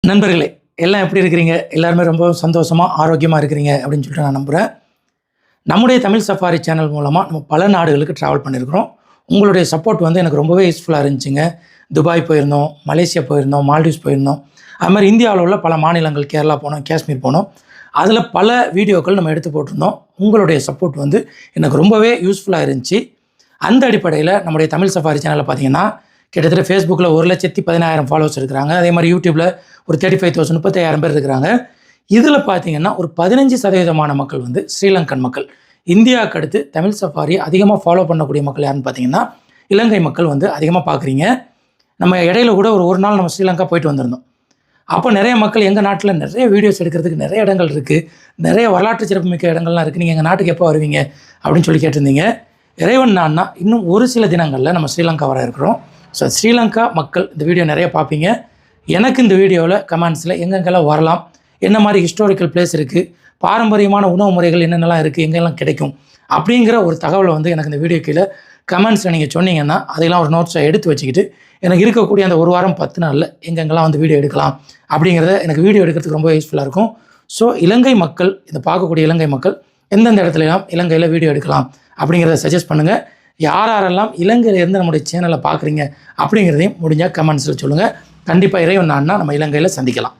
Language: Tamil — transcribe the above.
நண்பர்களே எல்லாம் எப்படி இருக்கிறீங்க? எல்லாருமே ரொம்ப சந்தோஷமாக ஆரோக்கியமாக இருக்கிறீங்க அப்படின்னு சொல்லிட்டு நான் நம்புகிறேன். நம்முடைய தமிழ் சஃபாரி சேனல் மூலமாக நம்ம பல நாடுகளுக்கு ட்ராவல் பண்ணியிருக்கிறோம். உங்களுடைய சப்போர்ட் வந்து எனக்கு ரொம்பவே யூஸ்ஃபுல்லாக இருந்துச்சுங்க. துபாய் போயிருந்தோம், மலேசியா போயிருந்தோம், மால்டீவ்ஸ் போயிருந்தோம். அது மாதிரி இந்தியாவில் உள்ள பல மாநிலங்கள், கேரளா போனோம், காஷ்மீர் போனோம். அதில் பல வீடியோக்கள் நம்ம எடுத்து போட்டிருந்தோம். உங்களுடைய சப்போர்ட் வந்து எனக்கு ரொம்பவே யூஸ்ஃபுல்லாக இருந்துச்சு. அந்த அடிப்படையில் நம்முடைய தமிழ் சஃபாரி சேனலில் பார்த்தீங்கன்னா கிட்டத்தட்ட ஃபேஸ்புக்கில் 1,10,10,000 ஃபாலோவர்ஸ் இருக்கிறாங்க. அதே மாதிரி யூடியூப்பில் ஒரு 35,000 35,000 பேர் இருக்கிறாங்க. இதில் பார்த்தீங்கன்னா ஒரு 15% மக்கள் வந்து ஸ்ரீலங்கன் மக்கள். இந்தியாவுக்கு அடுத்து தமிழ் சஃபாரி அதிகமாக ஃபாலோ பண்ணக்கூடிய மக்கள் யாருன்னு பார்த்தீங்கன்னா இலங்கை மக்கள் வந்து அதிகமாக பார்க்குறீங்க. நம்ம இடையில கூட ஒரு நாள் நம்ம ஸ்ரீலங்கா போயிட்டு வந்திருந்தோம். அப்போ நிறைய மக்கள் எங்கள் நாட்டில் நிறைய வீடியோஸ் எடுக்கிறதுக்கு நிறைய இடங்கள் இருக்குது, நிறைய வரலாற்று சிறப்புமிக்க இடங்கள்லாம் இருக்குது, நீங்கள் எங்கள் நாட்டுக்கு எப்போ வருவீங்க அப்படின்னு சொல்லி கேட்டிருந்தீங்க. இறைவன் நான்னா இன்னும் ஒரு சில தினங்களில் நம்ம ஸ்ரீலங்கா வர இருக்கிறோம். ஸோ ஸ்ரீலங்கா மக்கள் இந்த வீடியோ நிறைய பார்ப்பீங்க. எனக்கு இந்த வீடியோவில் கமெண்ட்ஸில் எங்கெங்கெல்லாம் வரலாம், என்ன மாதிரி ஹிஸ்டாரிக்கல் பிளேஸ் இருக்குது, பாரம்பரியமான உணவு முறைகள் என்னென்னலாம் இருக்குது, எங்கெல்லாம் கிடைக்கும் அப்படிங்கிற ஒரு தகவலை வந்து எனக்கு இந்த வீடியோ கீழே கமெண்ட்ஸில் நீங்கள் சொன்னீங்கன்னா அதையெல்லாம் ஒரு நோட்ஸை எடுத்து வச்சுக்கிட்டு எனக்கு இருக்கக்கூடிய அந்த ஒரு வாரம் 10 நாளில் எங்கெங்கெல்லாம் வந்து வீடியோ எடுக்கலாம் அப்படிங்கிறத எனக்கு வீடியோ எடுக்கிறதுக்கு ரொம்ப யூஸ்ஃபுல்லாக இருக்கும். ஸோ இலங்கை மக்கள், இதை பார்க்கக்கூடிய இலங்கை மக்கள் எந்தெந்த இடத்துலலாம் இலங்கையில் வீடியோ எடுக்கலாம் அப்படிங்கிறத சஜஸ்ட் பண்ணுங்கள். யாரெல்லாம் இலங்கையிலேருந்து நம்முடைய சேனலை பார்க்குறீங்க அப்படிங்கிறதையும் முடிஞ்சால் கமெண்ட்ஸில் சொல்லுங்கள். கண்டிப்பாக இறைவன் நான்னா நம்ம இலங்கையில் சந்திக்கலாம்.